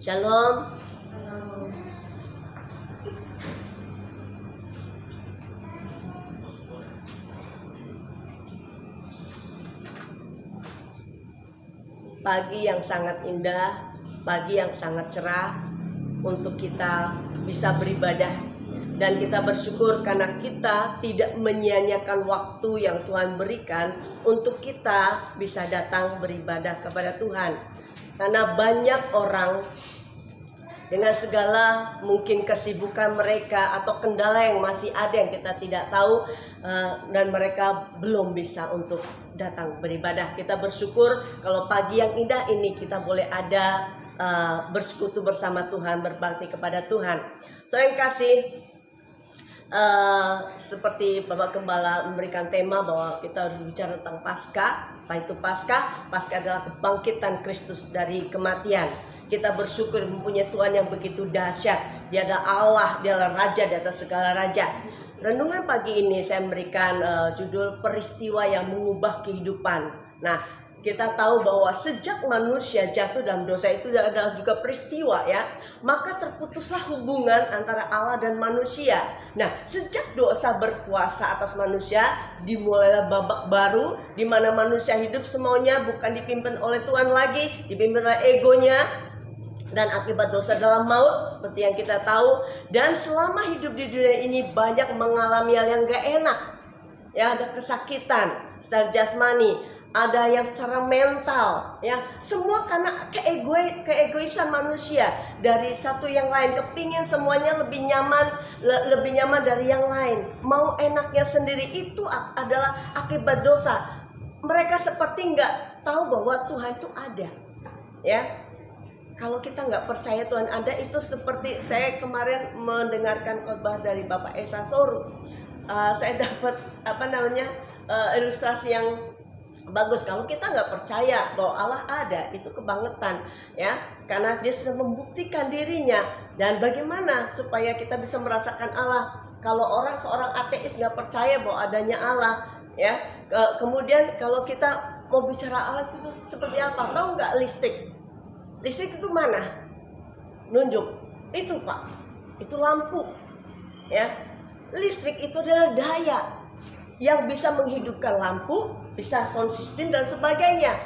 Shalom. Pagi yang sangat indah, pagi yang sangat cerah untuk kita bisa beribadah. Dan kita bersyukur karena kita tidak menyia-nyiakan waktu yang Tuhan berikan untuk kita bisa datang beribadah kepada Tuhan. Karena banyak orang dengan segala mungkin kesibukan mereka atau kendala yang masih ada yang kita tidak tahu, dan mereka belum bisa untuk datang beribadah. Kita bersyukur kalau pagi yang indah ini kita boleh ada bersekutu bersama Tuhan, berbakti kepada Tuhan. Saudara yang kasih, seperti Bapak Gembala memberikan tema bahwa kita harus bicara tentang Paskah. Apa itu Paskah? Paskah adalah kebangkitan Kristus dari kematian. Kita bersyukur mempunyai Tuhan yang begitu dahsyat. Dia adalah Allah, Dia adalah Raja di atas segala raja. Renungan pagi ini saya memberikan judul peristiwa yang mengubah kehidupan. Nah, kita tahu bahwa sejak manusia jatuh dalam dosa itu adalah juga peristiwa ya. Maka terputuslah hubungan antara Allah dan manusia. Nah, sejak dosa berkuasa atas manusia, dimulailah babak baru di mana manusia hidup semaunya, bukan dipimpin oleh Tuhan lagi, dipimpin oleh egonya. Dan akibat dosa dalam maut seperti yang kita tahu. Dan selama hidup di dunia ini banyak mengalami hal yang gak enak ya, ada kesakitan secara jasmani, ada yang secara mental ya, semua karena keegoisan manusia. Dari satu yang lain kepingin semuanya lebih nyaman dari yang lain, mau enaknya sendiri. Itu adalah akibat dosa. Mereka seperti nggak tahu bahwa Tuhan itu ada ya. Kalau kita nggak percaya Tuhan ada, itu seperti saya kemarin mendengarkan khotbah dari Bapak Esa Soru. Saya dapat ilustrasi yang bagus. Kalau kita nggak percaya bahwa Allah ada, itu kebangetan ya, karena Dia sudah membuktikan dirinya. Dan bagaimana supaya kita bisa merasakan Allah? Kalau seorang ateis nggak percaya bahwa adanya Allah ya. Kemudian kalau kita mau bicara Allah itu seperti apa? Tahu nggak listrik? Listrik itu mana? Nunjuk. Itu Pak, itu lampu ya. Listrik itu adalah daya yang bisa menghidupkan lampu, bisa sound system dan sebagainya.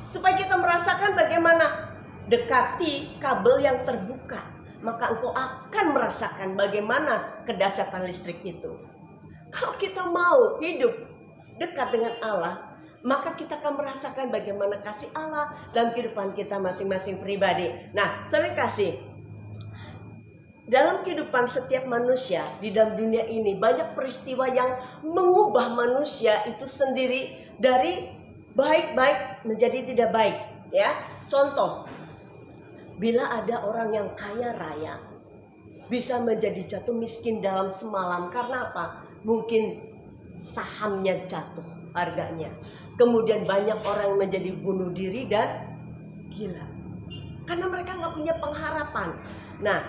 Supaya kita merasakan bagaimana dekati kabel yang terbuka, maka engkau akan merasakan bagaimana kedahsyatan listrik itu. Kalau kita mau hidup dekat dengan Allah, maka kita akan merasakan bagaimana kasih Allah dalam kehidupan kita masing-masing pribadi. Nah, saudara kasih, dalam kehidupan setiap manusia di dalam dunia ini banyak peristiwa yang mengubah manusia itu sendiri dari baik-baik menjadi tidak baik ya. Contoh, bila ada orang yang kaya raya bisa menjadi jatuh miskin dalam semalam. Karena apa? Mungkin sahamnya jatuh harganya. Kemudian banyak orang menjadi bunuh diri dan gila karena mereka nggak punya pengharapan. Nah,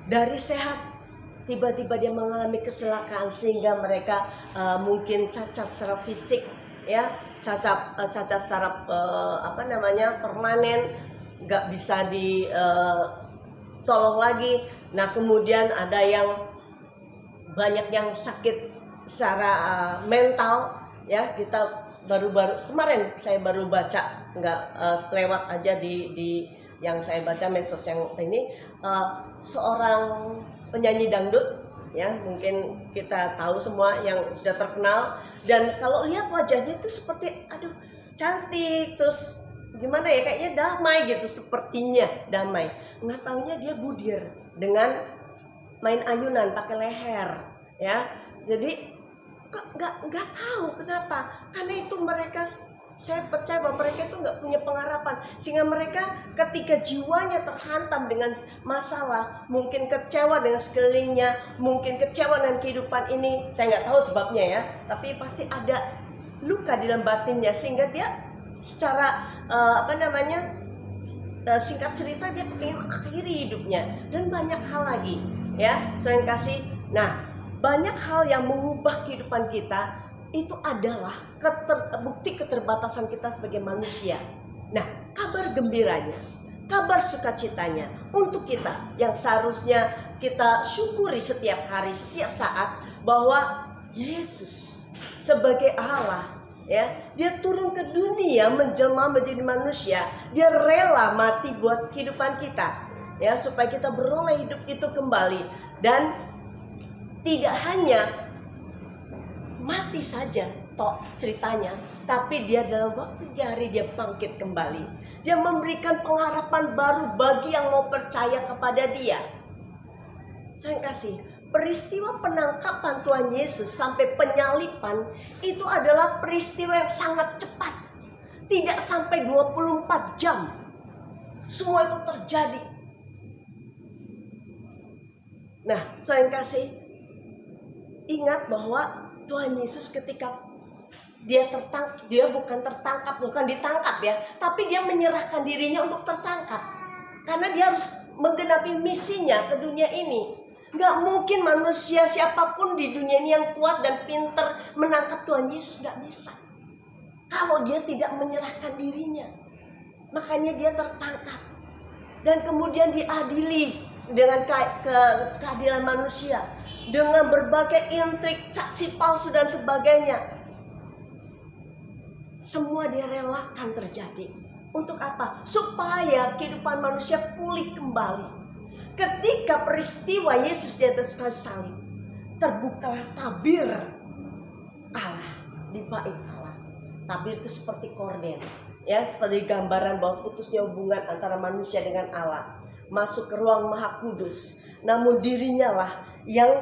dari sehat tiba-tiba dia mengalami kecelakaan sehingga mereka mungkin cacat secara fisik ya, cacat secara permanen, nggak bisa ditolong lagi. Nah, kemudian ada yang banyak yang sakit secara mental ya. Kita kemarin saya baru baca, nggak lewat aja di yang saya baca medsos yang ini, seorang penyanyi dangdut ya, mungkin kita tahu semua yang sudah terkenal. Dan kalau lihat wajahnya itu seperti cantik, terus gimana ya, kayaknya damai gitu, sepertinya damai. Nggak taunya dia budir dengan main ayunan pakai leher ya. Jadi nggak tahu kenapa, karena itu saya percaya bahwa mereka itu nggak punya pengharapan, sehingga mereka ketika jiwanya terhantam dengan masalah, mungkin kecewa dengan sekelilingnya, mungkin kecewa dengan kehidupan ini. Saya nggak tahu sebabnya ya, tapi pasti ada luka di dalam batinnya, sehingga dia secara singkat cerita dia ingin mengakhiri hidupnya. Dan banyak hal lagi ya, sering kasih. Nah, banyak hal yang mengubah kehidupan kita itu adalah bukti keterbatasan kita sebagai manusia. Nah, kabar gembiranya, kabar sukacitanya untuk kita yang seharusnya kita syukuri setiap hari, setiap saat, bahwa Yesus sebagai Allah, ya, dia turun ke dunia menjelma menjadi manusia. Dia rela mati buat kehidupan kita, ya, supaya kita beroleh hidup itu kembali. Dan tidak hanya mati saja toh ceritanya, tapi dia dalam waktu 3 hari dia bangkit kembali. Dia memberikan pengharapan baru bagi yang mau percaya kepada dia. Saya kasih peristiwa penangkapan Tuhan Yesus sampai penyalipan itu adalah peristiwa yang sangat cepat. Tidak sampai 24 jam. Semua itu terjadi. Nah, saya kasih ingat bahwa Tuhan Yesus ketika dia bukan ditangkap ya, tapi dia menyerahkan dirinya untuk tertangkap. Karena dia harus menggenapi misinya ke dunia ini. Gak mungkin manusia siapapun di dunia ini yang kuat dan pintar menangkap Tuhan Yesus, gak bisa. Kalau dia tidak menyerahkan dirinya. Makanya dia tertangkap. Dan kemudian diadili dengan keadilan manusia. Dengan berbagai intrik, saksi palsu dan sebagainya. Semua dia relakan terjadi. Untuk apa? Supaya kehidupan manusia pulih kembali. Ketika peristiwa Yesus di atas kayu salib, terbukalah tabir Allah di bait Allah. Tabir itu seperti korden, ya, seperti gambaran bahwa putusnya hubungan antara manusia dengan Allah. Masuk ke ruang Maha Kudus. Namun dirinya lah yang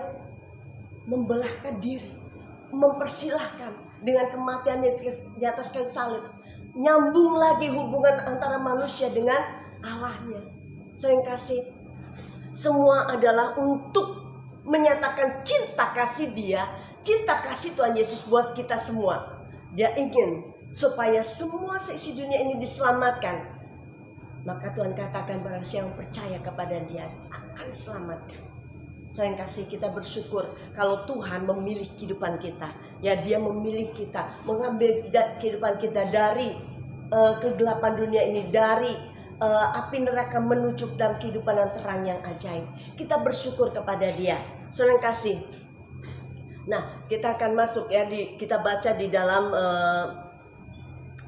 membelahkan diri, mempersilahkan dengan kematian di atas kayu salib. Nyambung lagi hubungan antara manusia dengan Allahnya. Saya kasih, semua adalah untuk menyatakan cinta kasih dia, cinta kasih Tuhan Yesus buat kita semua. Dia ingin supaya semua seisi dunia ini diselamatkan. Maka Tuhan katakan barang siapa yang percaya kepada dia akan diselamatkan. Sayang kasih, kita bersyukur kalau Tuhan memilih kehidupan kita. Ya, dia memilih kita, mengambil kehidupan kita dari kegelapan dunia ini, dari api neraka menuju dalam kehidupan yang terang yang ajaib. Kita bersyukur kepada dia. Sayang kasih. Nah, kita akan masuk ya, kita baca di dalam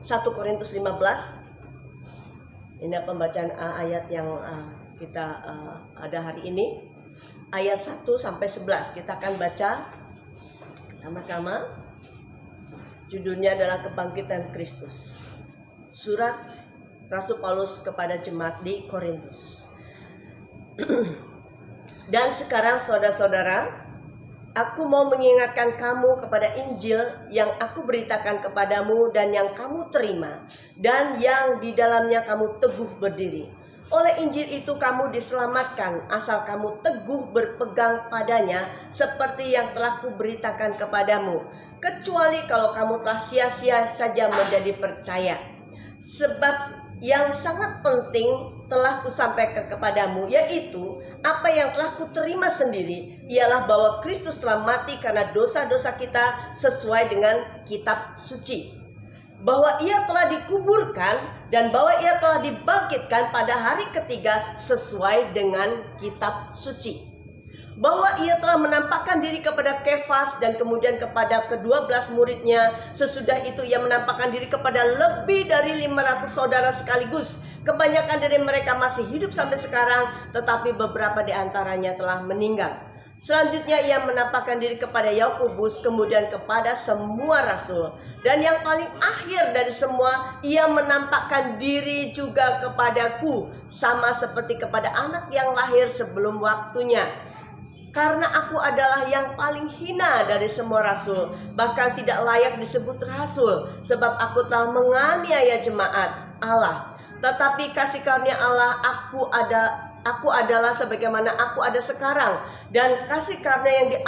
1 Korintus 15. Ini pembacaan ayat yang kita ada hari ini. Ayat 1 sampai 11 kita akan baca sama-sama. Judulnya adalah Kebangkitan Kristus. Surat Rasul Paulus kepada jemaat di Korintus. Dan sekarang saudara-saudara, aku mau mengingatkan kamu kepada Injil yang aku beritakan kepadamu dan yang kamu terima, dan yang di dalamnya kamu teguh berdiri. Oleh Injil itu kamu diselamatkan, asal kamu teguh berpegang padanya seperti yang telah kuberitakan kepadamu. Kecuali kalau kamu telah sia-sia saja menjadi percaya. Sebab yang sangat penting telah kusampaikan kepadamu, yaitu apa yang telah kuterima sendiri, ialah bahwa Kristus telah mati karena dosa-dosa kita sesuai dengan kitab suci. Bahwa ia telah dikuburkan dan bahwa ia telah dibangkitkan pada hari ketiga sesuai dengan kitab suci. Bahwa ia telah menampakkan diri kepada Kefas dan kemudian kepada ke-12 muridnya. Sesudah itu ia menampakkan diri kepada lebih dari 500 saudara sekaligus. Kebanyakan dari mereka masih hidup sampai sekarang, tetapi beberapa di antaranya telah meninggal. Selanjutnya ia menampakkan diri kepada Yakobus, kemudian kepada semua rasul. Dan yang paling akhir dari semua, ia menampakkan diri juga kepadaku, sama seperti kepada anak yang lahir sebelum waktunya. Karena aku adalah yang paling hina dari semua rasul, bahkan tidak layak disebut rasul, sebab aku telah menganiaya jemaat Allah. Tetapi kasih karunia Allah aku adalah sebagaimana aku ada sekarang, dan kasih karunia yang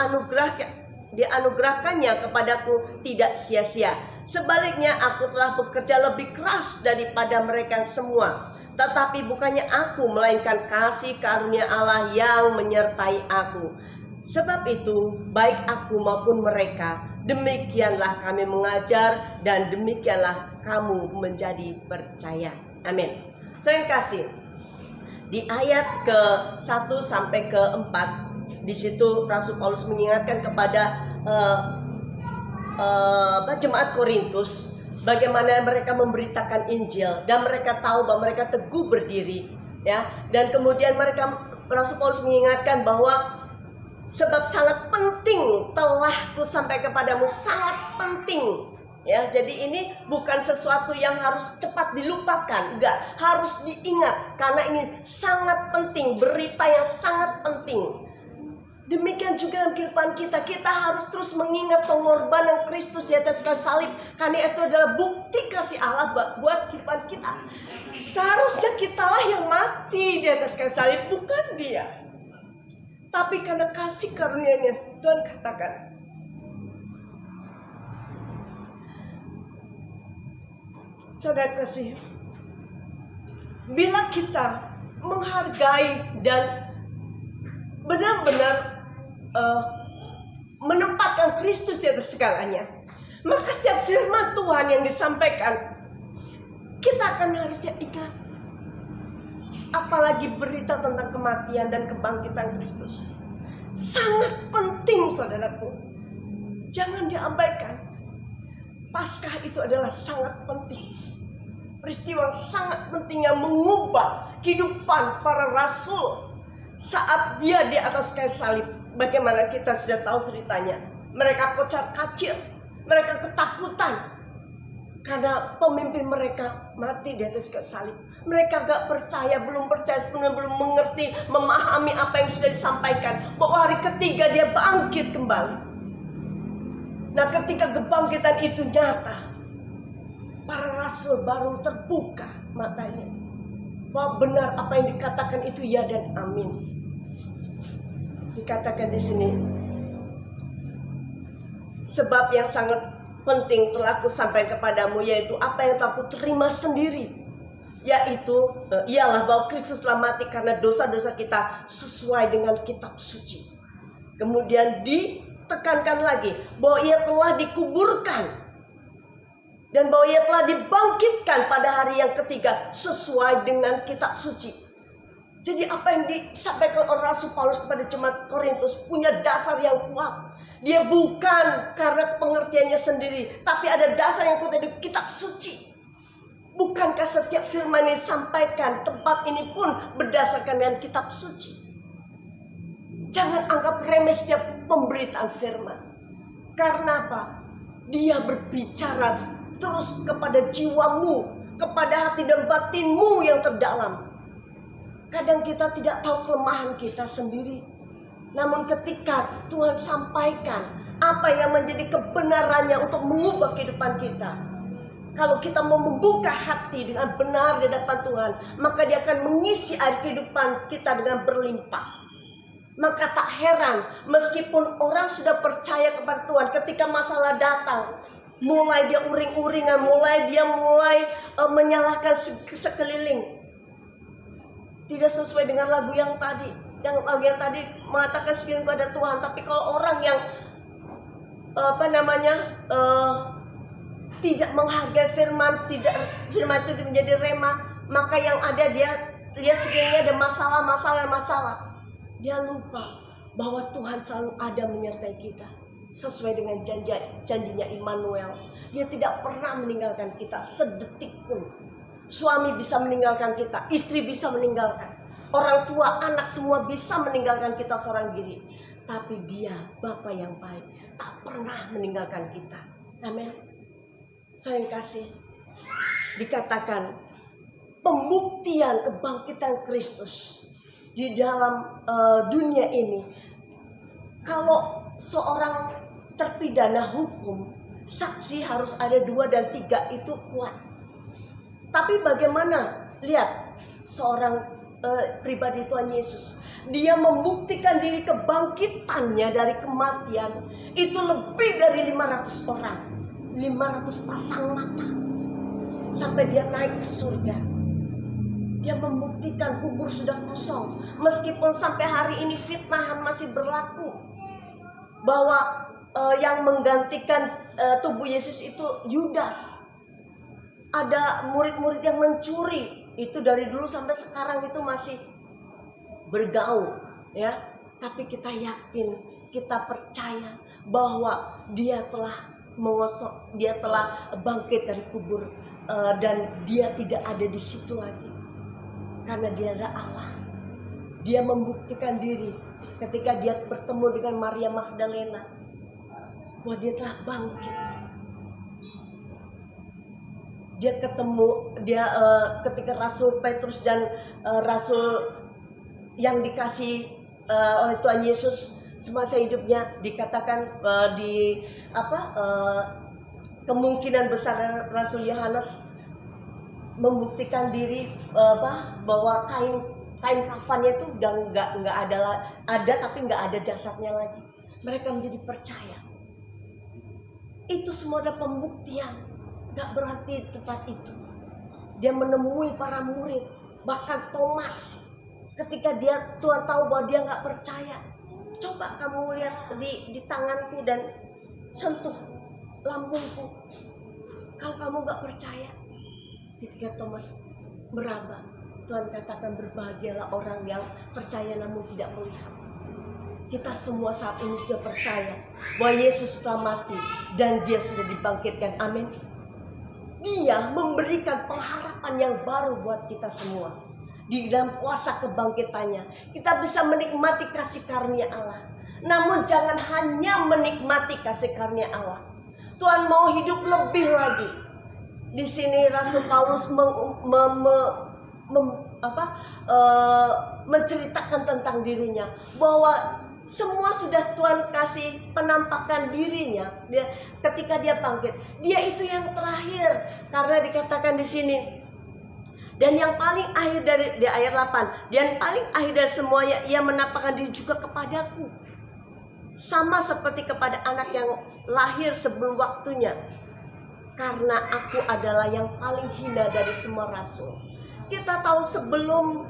dianugerahkannya kepadaku tidak sia-sia. Sebaliknya aku telah bekerja lebih keras daripada mereka semua. Tetapi bukannya aku, melainkan kasih karunia Allah yang menyertai aku. Sebab itu, baik aku maupun mereka, demikianlah kami mengajar dan demikianlah kamu menjadi percaya. Amin. Saya kasih. Di ayat ke-1 sampai ke-4, di situ Rasul Paulus mengingatkan kepada jemaat Korintus bagaimana mereka memberitakan Injil dan mereka tahu bahwa mereka teguh berdiri, ya. Dan kemudian Rasul Paulus mengingatkan bahwa sebab sangat penting telah kusampaikan kepadamu, sangat penting. Ya, jadi ini bukan sesuatu yang harus cepat dilupakan, enggak, harus diingat karena ini sangat penting, berita yang sangat penting. Demikian juga dalam kehidupan kita, kita harus terus mengingat pengorbanan Kristus di atas kayu salib, karena itu adalah bukti kasih Allah buat kehidupan kita. Seharusnya kitalah yang mati di atas kayu salib, bukan dia. Tapi karena kasih karunia-Nya, Tuhan katakan, saudara kasih, bila kita menghargai dan benar-benar menempatkan Kristus di atas segalanya, maka setiap firman Tuhan yang disampaikan kita akan harusnya ingat. Apalagi berita tentang kematian dan kebangkitan Kristus, sangat penting saudaraku, jangan diabaikan. Paskah itu adalah sangat penting, peristiwa sangat penting yang mengubah kehidupan para rasul saat dia di atas kayu salib. Bagaimana kita sudah tahu ceritanya. Mereka kocar-kacir, mereka ketakutan karena pemimpin mereka mati di atas kayu salib. Mereka gak percaya, belum percaya sepenuhnya, belum mengerti, memahami apa yang sudah disampaikan, bahwa hari ketiga dia bangkit kembali. Nah, ketika kebangkitan itu nyata, para rasul baru terbuka matanya bahwa benar apa yang dikatakan itu ya dan amin. Dikatakan di sini, sebab yang sangat penting telah kusampaikan kepadamu, yaitu apa yang telah kuterima sendiri, yaitu ialah bahwa Kristus telah mati karena dosa-dosa kita sesuai dengan kitab suci. Kemudian ditekankan lagi bahwa ia telah dikuburkan dan bahwa ia telah dibangkitkan pada hari yang ketiga sesuai dengan kitab suci. Jadi apa yang disampaikan oleh Rasul Paulus kepada jemaat Korintus punya dasar yang kuat. Dia bukan karena pengertiannya sendiri, tapi ada dasar yang kuat dari kitab suci. Bukankah setiap firman yang disampaikan tempat ini pun berdasarkan dengan kitab suci? Jangan anggap remeh setiap pemberitaan firman. Karena apa? Dia berbicara terus kepada jiwamu, kepada hati dan batinmu yang terdalam. Kadang kita tidak tahu kelemahan kita sendiri. Namun ketika Tuhan sampaikan apa yang menjadi kebenarannya untuk mengubah kehidupan kita, kalau kita mau membuka hati dengan benar di hadapan Tuhan, maka dia akan mengisi air kehidupan kita dengan berlimpah. Maka tak heran meskipun orang sudah percaya kepada Tuhan, ketika masalah datang, mulai dia uring-uringan, mulai menyalahkan sekeliling. Tidak sesuai dengan lagu yang tadi. Lagu yang tadi mengatakan sekelilingku ada Tuhan. Tapi kalau orang yang tidak menghargai firman, firman itu menjadi remah, maka yang ada dia lihat sekelilingnya ada masalah. Dia lupa bahwa Tuhan selalu ada menyertai kita sesuai dengan janjinya Immanuel. Dia tidak pernah meninggalkan kita sedetik pun. Suami bisa meninggalkan kita, istri bisa meninggalkan, orang tua, anak semua bisa meninggalkan kita seorang diri. Tapi dia, Bapa yang baik, tak pernah meninggalkan kita. Amin. Saya kasih, dikatakan pembuktian kebangkitan Kristus di dalam dunia ini. Kalau seorang terpidana hukum, saksi harus ada 2 dan 3, itu kuat. Tapi bagaimana? Lihat, seorang pribadi Tuhan Yesus, dia membuktikan diri kebangkitannya dari kematian itu lebih dari 500 orang, 500 pasang mata, sampai dia naik ke surga. Dia membuktikan kubur sudah kosong, meskipun sampai hari ini fitnahan masih berlaku bahwa yang menggantikan tubuh Yesus itu Yudas. Ada murid-murid yang mencuri, itu dari dulu sampai sekarang itu masih bergaul, ya. Tapi kita yakin, kita percaya bahwa Dia telah mengosok, Dia telah bangkit dari kubur, dan Dia tidak ada di situ lagi. Karena Dia adalah Allah. Dia membuktikan diri ketika Dia bertemu dengan Maria Magdalena bahwa Dia telah bangkit. Dia ketika Rasul Petrus dan Rasul yang dikasih oleh Tuhan Yesus semasa hidupnya, dikatakan kemungkinan besar Rasul Yohanes membuktikan diri bahwa kain kafannya itu udah nggak ada tapi nggak ada jasadnya lagi. Mereka menjadi percaya. Itu semua adalah pembuktian. Gak berhenti di tempat itu. Dia menemui para murid, bahkan Thomas. Ketika Tuhan tahu bahwa dia gak percaya, coba kamu lihat di tanganku dan sentuh lambungku. Kalau kamu gak percaya, ketika Thomas meraba, Tuhan katakan berbahagialah orang yang percaya namun tidak melihat. Kita semua saat ini sudah percaya bahwa Yesus telah mati dan Dia sudah dibangkitkan. Amin. Dia memberikan pengharapan yang baru buat kita semua. Di dalam kuasa kebangkitannya, kita bisa menikmati kasih karunia Allah. Namun jangan hanya menikmati kasih karunia Allah. Tuhan mau hidup lebih lagi. Di sini Rasul Paulus menceritakan tentang dirinya bahwa semua sudah Tuhan kasih penampakan dirinya. Ketika dia bangkit, dia itu yang terakhir. Karena dikatakan di sini, dan yang paling akhir di ayat 8, dan paling akhir dari semuanya, ia menampakkan diri juga kepadaku, sama seperti kepada anak yang lahir sebelum waktunya. Karena aku adalah yang paling hina dari semua rasul. Kita tahu sebelum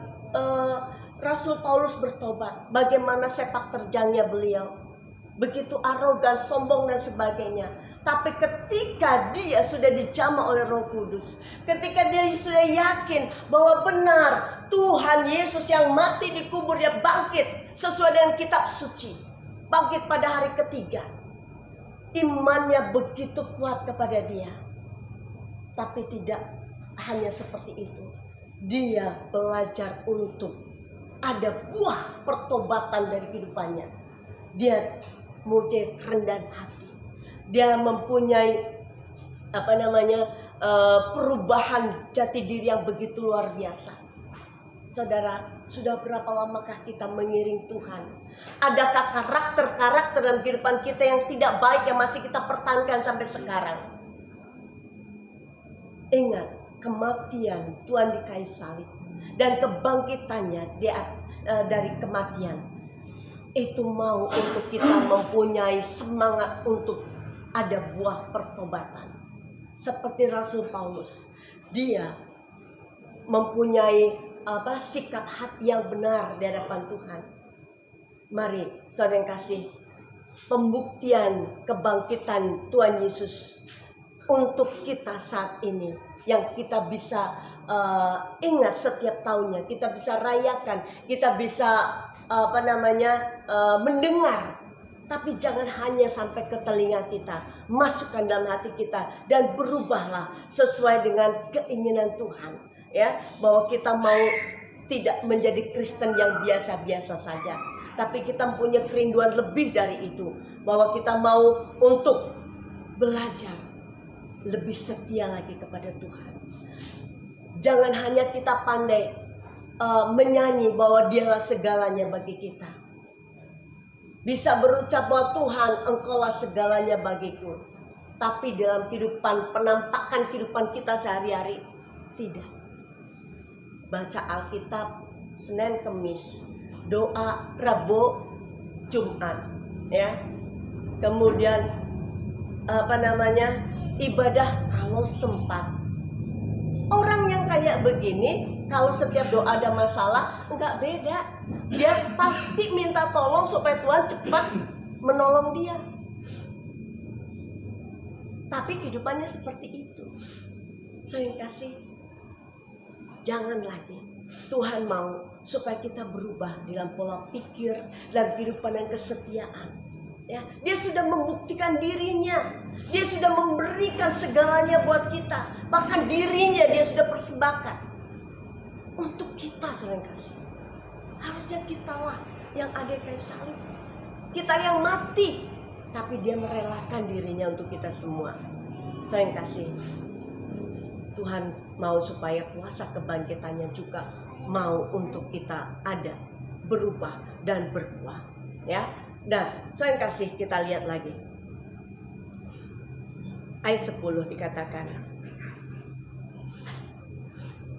Rasul Paulus bertobat, bagaimana sepak terjangnya beliau, begitu arogan, sombong dan sebagainya. Tapi ketika dia sudah dijamah oleh Roh Kudus, ketika dia sudah yakin bahwa benar Tuhan Yesus yang mati dikubur, dia bangkit sesuai dengan kitab suci, bangkit pada hari ketiga. Imannya begitu kuat kepada dia. Tapi tidak hanya seperti itu, dia belajar untuk ada buah pertobatan dari kehidupannya. Dia mempunyai kerendahan hati. Dia mempunyai perubahan jati diri yang begitu luar biasa. Saudara, sudah berapa lamakah kita mengiring Tuhan? Adakah karakter-karakter dalam kehidupan kita yang tidak baik yang masih kita pertahankan sampai sekarang? Ingat, kematian Tuhan di kayu salib dan kebangkitannya dari kematian itu mau untuk kita mempunyai semangat untuk ada buah pertobatan. Seperti Rasul Paulus, dia mempunyai sikap hati yang benar di hadapan Tuhan. Mari saudara yang kasih, pembuktian kebangkitan Tuhan Yesus untuk kita saat ini yang kita bisa ingat setiap tahunnya, kita bisa rayakan, kita bisa mendengar. Tapi jangan hanya sampai ke telinga kita, masukkan dalam hati kita dan berubahlah sesuai dengan keinginan Tuhan, ya, bahwa kita mau tidak menjadi Kristen yang biasa-biasa saja, tapi kita mempunyai kerinduan lebih dari itu, bahwa kita mau untuk belajar lebih setia lagi kepada Tuhan. Jangan hanya kita pandai menyanyi bahwa Dialah segalanya bagi kita, bisa berucap bahwa Tuhan Engkaulah segalanya bagiku, tapi dalam kehidupan, penampakan kehidupan kita sehari-hari tidak. Baca Alkitab Senin Kemis, doa Rabu Jumat, ya. Kemudian ibadah kalau sempat. Orang yang kayak begini, kalau setiap doa ada masalah, enggak beda. Dia pasti minta tolong supaya Tuhan cepat menolong dia. Tapi kehidupannya seperti itu. Saya kasih, jangan lagi. Tuhan mau supaya kita berubah dalam pola pikir dan kehidupan yang kesetiaan. Ya, dia sudah membuktikan dirinya, dia sudah memberikan segalanya buat kita, bahkan dirinya dia sudah persembahkan untuk kita, saudara kasih. Harusnya kitalah yang ada kayu salib, kita yang mati, tapi dia merelakan dirinya untuk kita semua. Saudara kasih, Tuhan mau supaya kuasa kebangkitannya juga mau untuk kita ada, berubah dan berbuah, ya. Dan saya kasih kita lihat lagi. Ayat 10 dikatakan.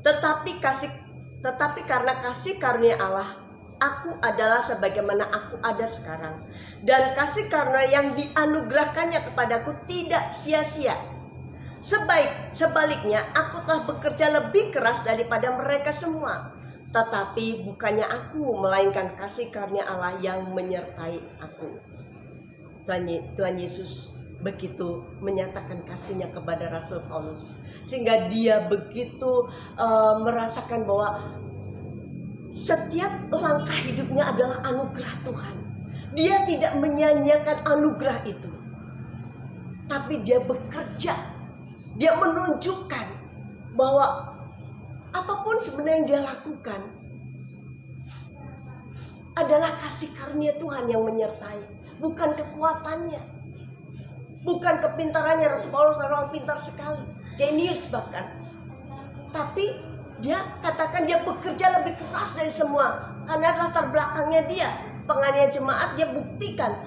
Tetapi karena kasih karunia Allah, aku adalah sebagaimana aku ada sekarang. Dan kasih karunia yang dianugerahkannya kepadaku tidak sia-sia. Sebaliknya aku telah bekerja lebih keras daripada mereka semua. Tetapi bukannya aku, melainkan kasih karunia Allah yang menyertai aku. Tuhan Yesus begitu menyatakan kasihnya kepada Rasul Paulus, sehingga dia begitu merasakan bahwa setiap langkah hidupnya adalah anugerah Tuhan. Dia tidak menyanyiakan anugerah itu, tapi dia bekerja. Dia menunjukkan bahwa apapun sebenarnya yang dia lakukan adalah kasih karunia Tuhan yang menyertai, bukan kekuatannya, bukan kepintarannya. Rasul Paulus orang pintar sekali, jenius bahkan, tapi dia katakan dia bekerja lebih keras dari semua, karena latar belakangnya dia penganiaya jemaat. Dia buktikan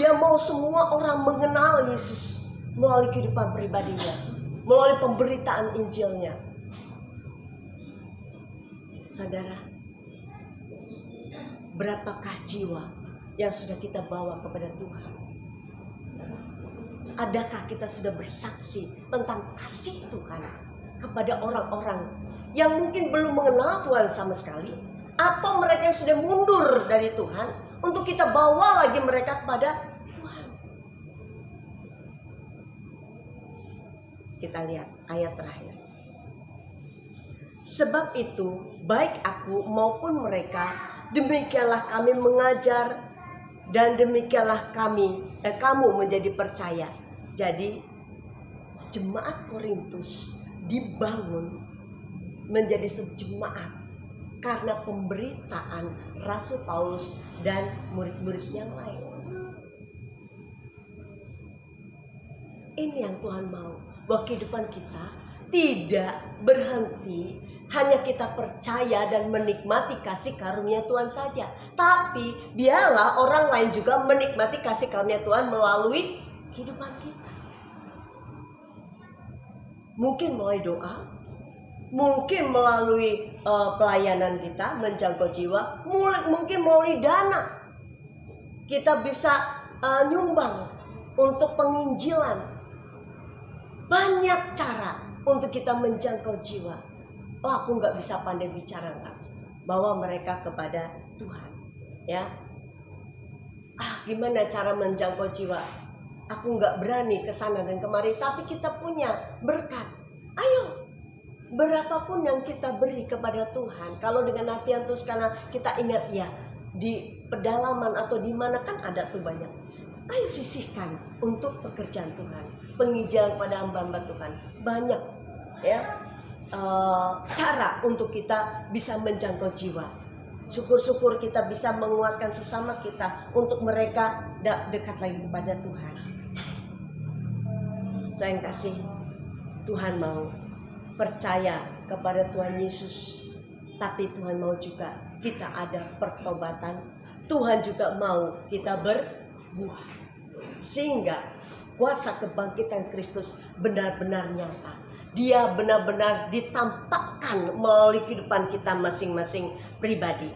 dia mau semua orang mengenal Yesus melalui kehidupan pribadinya, melalui pemberitaan Injilnya. Saudara, berapakah jiwa yang sudah kita bawa kepada Tuhan? Adakah kita sudah bersaksi tentang kasih Tuhan kepada orang-orang yang mungkin belum mengenal Tuhan sama sekali, atau mereka yang sudah mundur dari Tuhan, untuk kita bawa lagi mereka kepada Tuhan? Kita lihat ayat terakhir. Sebab itu, baik aku maupun mereka, demikianlah kami mengajar, dan demikianlah kamu menjadi percaya. Jadi jemaat Korintus dibangun menjadi sejemaat karena pemberitaan Rasul Paulus dan murid-murid yang lain. Ini yang Tuhan mau, bahwa kehidupan kita tidak berhenti hanya kita percaya dan menikmati kasih karunia Tuhan saja, tapi biarlah orang lain juga menikmati kasih karunia Tuhan melalui kehidupan kita. Mungkin melalui doa, mungkin melalui pelayanan kita menjangkau jiwa, mungkin melalui dana. Kita bisa nyumbang untuk penginjilan. Banyak cara untuk kita menjangkau jiwa. Oh, aku nggak bisa pandai bicara, enggak. Bawa mereka kepada Tuhan, ya. Gimana cara menjangkau jiwa? Aku nggak berani ke sana dan kemari, tapi kita punya berkat. Ayo, berapapun yang kita beri kepada Tuhan, kalau dengan hati yang tulus, karena kita ingat ya, di pedalaman atau di mana kan ada tuh banyak. Ayo sisihkan untuk pekerjaan Tuhan, penginjilan pada hamba-hamba Tuhan. Banyak, ya. Cara untuk kita bisa menjangkau jiwa. Syukur-syukur kita bisa menguatkan sesama kita untuk mereka dekat lagi kepada Tuhan. Saya kasih, Tuhan mau percaya kepada Tuhan Yesus, tapi Tuhan mau juga kita ada pertobatan. Tuhan juga mau kita berbuah, sehingga kuasa kebangkitan Kristus benar-benar nyata. Dia benar-benar ditampakkan melalui kehidupan kita masing-masing pribadi.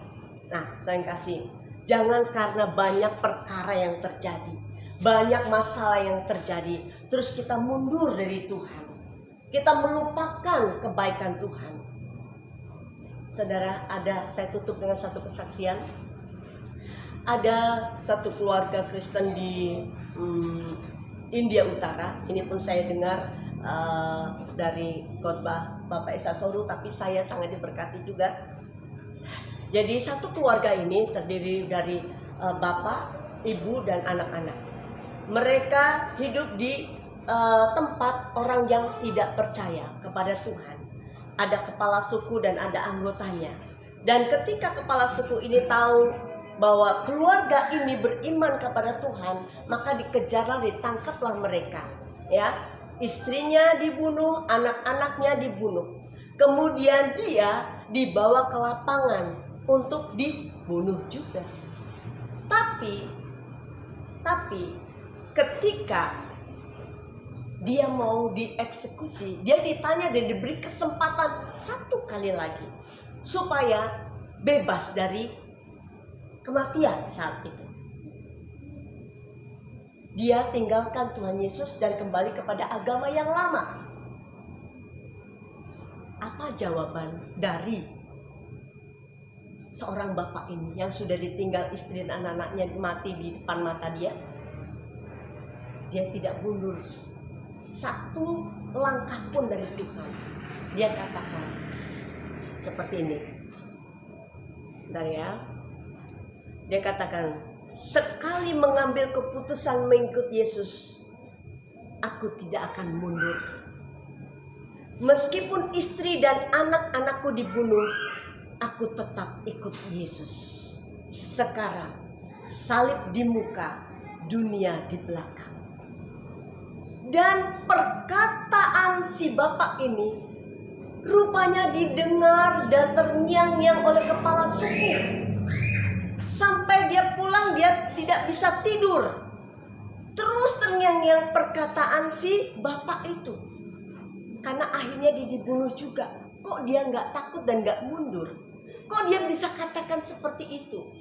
Nah, saya kasih, jangan karena banyak perkara yang terjadi, banyak masalah yang terjadi, terus kita mundur dari Tuhan. Kita melupakan kebaikan Tuhan. Saudara, saya tutup dengan satu kesaksian. Ada satu keluarga Kristen di India Utara. Ini pun saya dengar dari khotbah Bapak Esa Soru, tapi saya sangat diberkati juga. Jadi satu keluarga ini terdiri dari bapak, ibu, dan anak-anak. Mereka hidup di tempat orang yang tidak percaya kepada Tuhan. Ada kepala suku dan ada anggotanya. Dan ketika kepala suku ini tahu bahwa keluarga ini beriman kepada Tuhan, maka dikejarlah, ditangkaplah mereka. Ya, istrinya dibunuh, anak-anaknya dibunuh. Kemudian dia dibawa ke lapangan untuk dibunuh juga. Tapi ketika dia mau dieksekusi, dia ditanya dan diberi kesempatan satu kali lagi supaya bebas dari kematian saat itu. Dia tinggalkan Tuhan Yesus dan kembali kepada agama yang lama. Apa jawaban dari seorang bapak ini yang sudah ditinggal istri dan anak-anaknya mati di depan mata dia? Dia tidak mundur satu langkah pun dari Tuhan. Dia katakan seperti ini. Bentar ya. Dia katakan, sekali mengambil keputusan mengikut Yesus, aku tidak akan mundur. Meskipun istri dan anak-anakku dibunuh, aku tetap ikut Yesus. Sekarang salib di muka, dunia di belakang. Dan perkataan si bapak ini rupanya didengar dan terngiang-ngiang oleh kepala suku. Sampai dia pulang dia tidak bisa tidur. Terus terngiang-ngiang perkataan si bapak itu. Karena akhirnya dia dibunuh juga. Kok dia nggak takut dan nggak mundur? Kok dia bisa katakan seperti itu?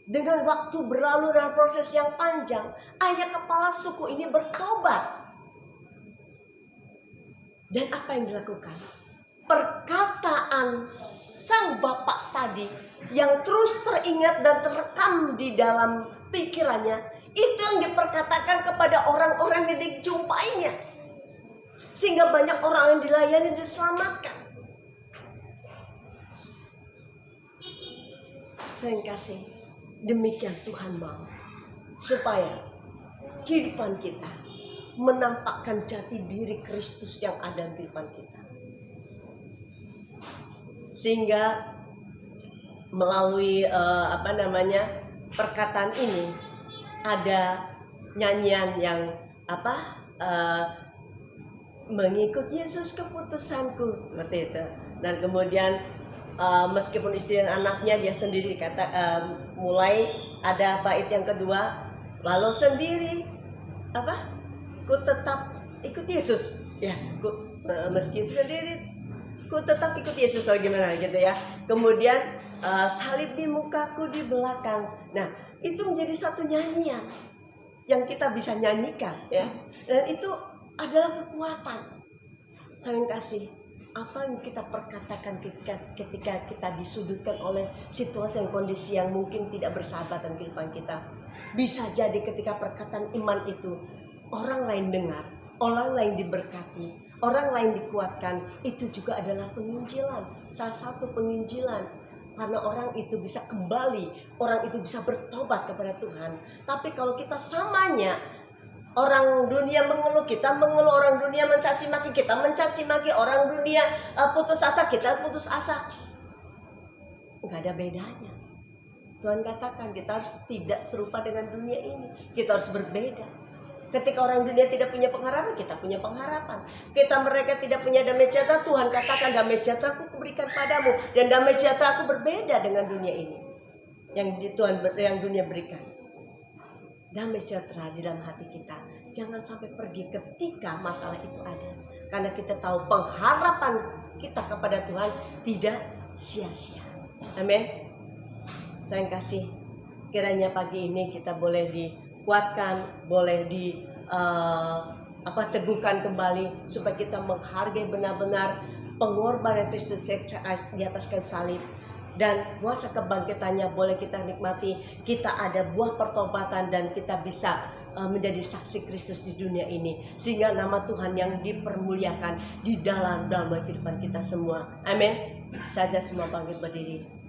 Dengan waktu berlalu dalam proses yang panjang, akhirnya kepala suku ini bertobat. Dan apa yang dilakukan? Perkataan sang bapak tadi yang terus teringat dan terekam di dalam pikirannya, itu yang diperkatakan kepada orang-orang yang dijumpainya. Sehingga banyak orang yang dilayani diselamatkan. Saya kasih, demikian Tuhan mau supaya kehidupan kita menampakkan jati diri Kristus yang ada di depan kita. Sehingga melalui perkataan ini ada nyanyian yang mengikut Yesus keputusanku, seperti itu. Dan kemudian meskipun istri dan anaknya, dia sendiri mulai ada bait yang kedua, lalu sendiri ku tetap ikut Yesus, ya, meskipun sendiri ku tetap ikut Yesus, atau gimana gitu ya. Kemudian salib di mukaku di belakang. Nah, itu menjadi satu nyanyian yang kita bisa nyanyikan, ya. Dan itu adalah kekuatan. Saya kasih, apa yang kita perkatakan ketika kita disudutkan oleh situasi dan kondisi yang mungkin tidak bersahabat dalam kehidupan kita. Bisa jadi ketika perkataan iman itu orang lain dengar, orang lain diberkati, orang lain dikuatkan, itu juga adalah penginjilan. Salah satu penginjilan, karena orang itu bisa kembali, orang itu bisa bertobat kepada Tuhan. Tapi kalau kita samanya, orang dunia mengeluh, kita mengeluh, orang dunia mencaci maki, kita mencaci maki, orang dunia putus asa, kita putus asa. Nggak ada bedanya. Tuhan katakan kita harus tidak serupa dengan dunia ini. Kita harus berbeda. Ketika orang dunia tidak punya pengharapan, kita punya pengharapan. Mereka tidak punya damai sejahtera, Tuhan katakan damai sejahtera aku berikan padamu. Dan damai sejahtera aku berbeda dengan dunia ini, yang dunia berikan. Damai sejahtera di dalam hati kita. Jangan sampai pergi ketika masalah itu ada. Karena kita tahu pengharapan kita kepada Tuhan tidak sia-sia. Amin. Saya kasih, kiranya pagi ini kita boleh dikuatkan, boleh teguhkan kembali, supaya kita menghargai benar-benar pengorbanan Kristus di atas kayu salib. Dan kuasa kebangkitannya boleh kita nikmati. Kita ada buah pertobatan dan kita bisa menjadi saksi Kristus di dunia ini. Sehingga nama Tuhan yang dipermuliakan di dalam kehidupan kita semua. Amin. saja semua bangkit berdiri.